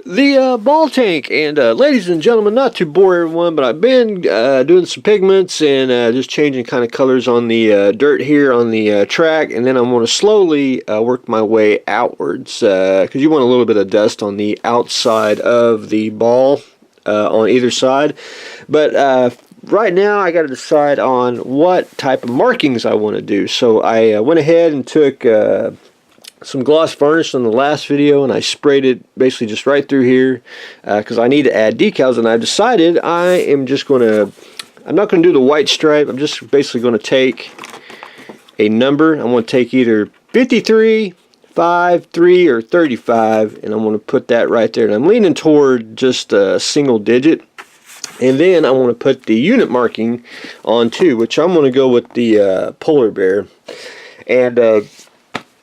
The ball tank. And ladies and gentlemen, not to bore everyone, but I've been doing some pigments and just changing kind of colors on the dirt here on the track, and then I'm going to slowly work my way outwards because you want a little bit of dust on the outside of the ball on either side. But right now I got to decide on what type of markings I want to do. So I went ahead and took some gloss varnish on the last video, and I sprayed it basically just right through here because I need to add decals. And I've decided I'm not going to do the white stripe. I'm just basically going to take a number. I'm going to take either 53, 5, 3, or 35, and I'm going to put that right there. And I'm leaning toward just a single digit. And then I want to put the unit marking on too, which I'm going to go with the polar bear. And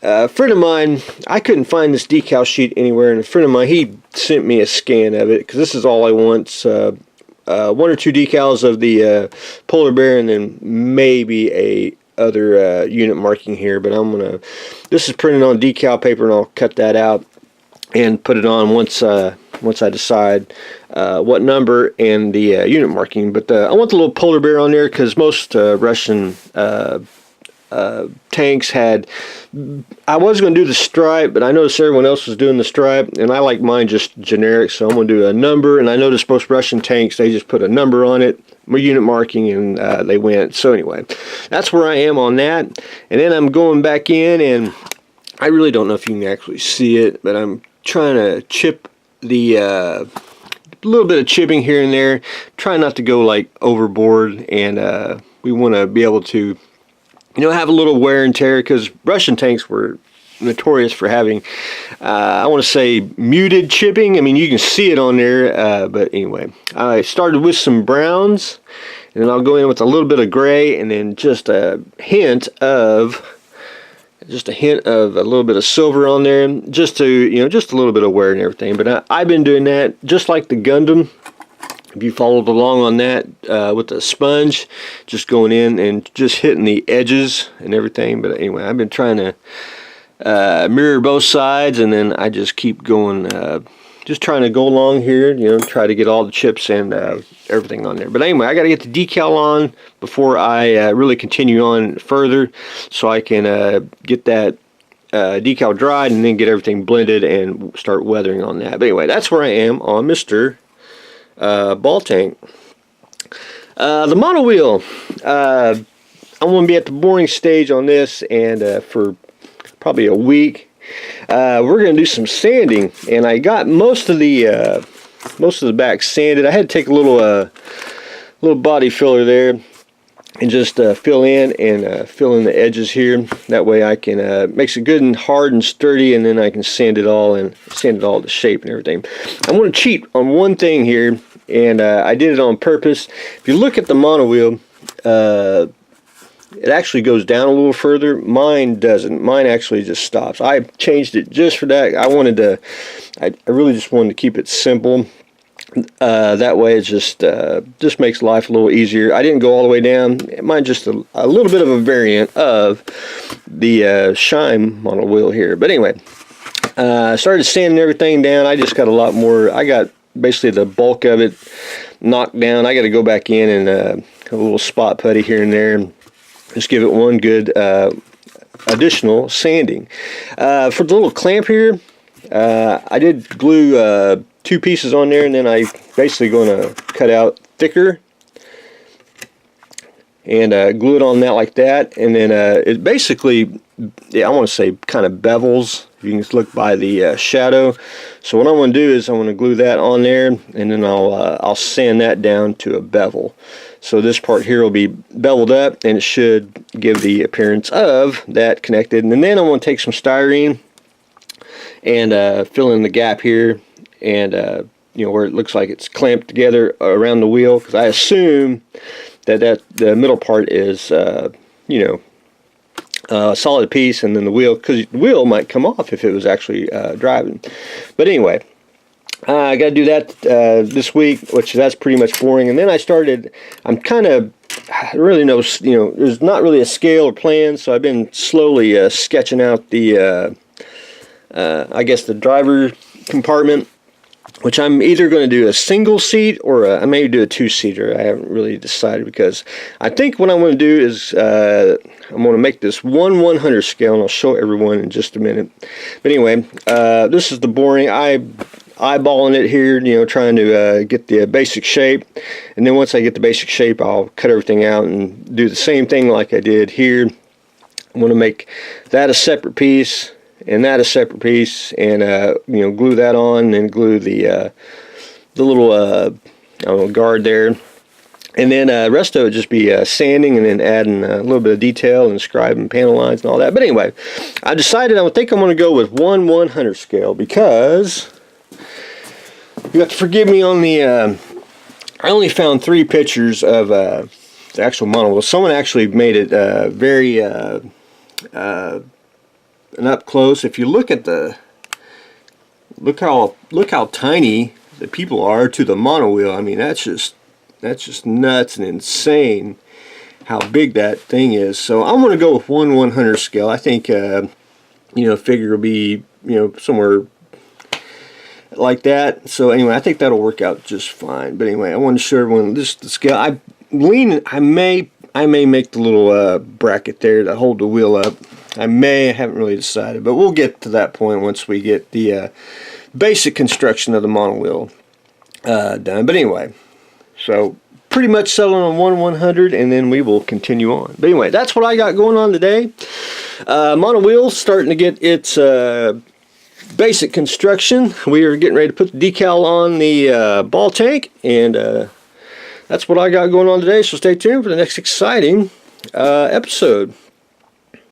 a friend of mine, I couldn't find this decal sheet anywhere, and a friend of mine, he sent me a scan of it, because this is all I want. One or two decals of the polar bear, and then maybe a other unit marking here. But this is printed on decal paper, and I'll cut that out and put it on once I decide what number and the unit marking. But I want the little polar bear on there because most Russian tanks had. I was going to do the stripe, but I noticed everyone else was doing the stripe, and I like mine just generic, so I'm going to do a number. And I noticed most Russian tanks, they just put a number on it, my unit marking, and they went. So anyway, that's where I am on that. And then I'm going back in, and I really don't know if you can actually see it, but I'm trying to chip the little bit of chipping here and there. Try not to go like overboard, and we want to be able to have a little wear and tear, because Russian tanks were notorious for having, I want to say, muted chipping. I mean, you can see it on there, but anyway. I started with some browns, and then I'll go in with a little bit of gray, and then just a hint of a little bit of silver on there, just to, just a little bit of wear and everything. But I've been doing that just like the Gundam. If you followed along on that with the sponge, just going in and just hitting the edges and everything. But anyway, I've been trying to mirror both sides, and then I just keep going, just trying to go along here, try to get all the chips and everything on there. But anyway, I got to get the decal on before I really continue on further, so I can get that decal dried and then get everything blended and start weathering on that. But anyway, that's where I am on Mr. Ball tank. The mono wheel, I'm going to be at the boring stage on this, and for probably a week we're going to do some sanding. And I got most of the back sanded. I had to take a little body filler there and just fill in the edges here. That way I can makes it good and hard and sturdy, and then I can sand it all to shape and everything. I'm going to cheat on one thing here, and I did it on purpose. If you look at the mono wheel, it actually goes down a little further. Mine doesn't. Mine actually just stops. I changed it just for that. I really just wanted to keep it simple. That way it just makes life a little easier. I didn't go all the way down. Mine's just a little bit of a variant of the Shine mono wheel here. But anyway, I started sanding everything down. I just got a lot more. I got basically the bulk of it knocked down. I got to go back in and a little spot putty here and there, and just give it one good additional sanding. For the little clamp here, I did glue 2 pieces on there, and then I basically going to cut out thicker and glue it on that like that. And then it basically, I want to say, kind of bevels. You can just look by the shadow. So what I want to do is I want to glue that on there, and then I'll sand that down to a bevel. So this part here will be beveled up, and it should give the appearance of that connected. And then I want to take some styrene and fill in the gap here, and where it looks like it's clamped together around the wheel, because I assume that the middle part is a solid piece, and then the wheel, because the wheel might come off if it was actually driving. But anyway, I got to do that this week, that's pretty much boring. And then I'm kind of, I really know, there's not really a scale or plan, so I've been slowly sketching out the I guess the driver compartment which I'm either going to do a single seat or I may do a two-seater. I haven't really decided, because I think what I'm going to do is I'm going to make this 1/100 scale, and I'll show everyone in just a minute. But anyway, this is the boring. Eyeballing it here, you know, trying to get the basic shape, and then once I get the basic shape, I'll cut everything out and do the same thing like I did here. I'm going to make that a separate piece and that a separate piece, and you know, glue that on, and glue the little I don't know, guard there, and then the rest of it just be sanding, and then adding a little bit of detail and scribing panel lines and all that. But anyway, I decided I think I'm going to go with 1/100 scale, because you have to forgive me on the I only found 3 pictures of the actual model. Well, someone actually made it very and up close. If you look at the look how tiny the people are to the mono wheel. I mean, that's just nuts and insane how big that thing is. So I'm going to go with 1/100 scale. I think you know, figure will be, you know, somewhere like that. So anyway, I think that'll work out just fine. But anyway, I want to show everyone this the scale. I may make the little bracket there to hold the wheel up. I haven't really decided, but we'll get to that point once we get the basic construction of the mono wheel done. But anyway, so pretty much settling on 1/100, and then we will continue on. But anyway, that's what I got going on today. Mono wheel starting to get its basic construction. We are getting ready to put the decal on the ball tank, and that's what I got going on today. So stay tuned for the next exciting episode.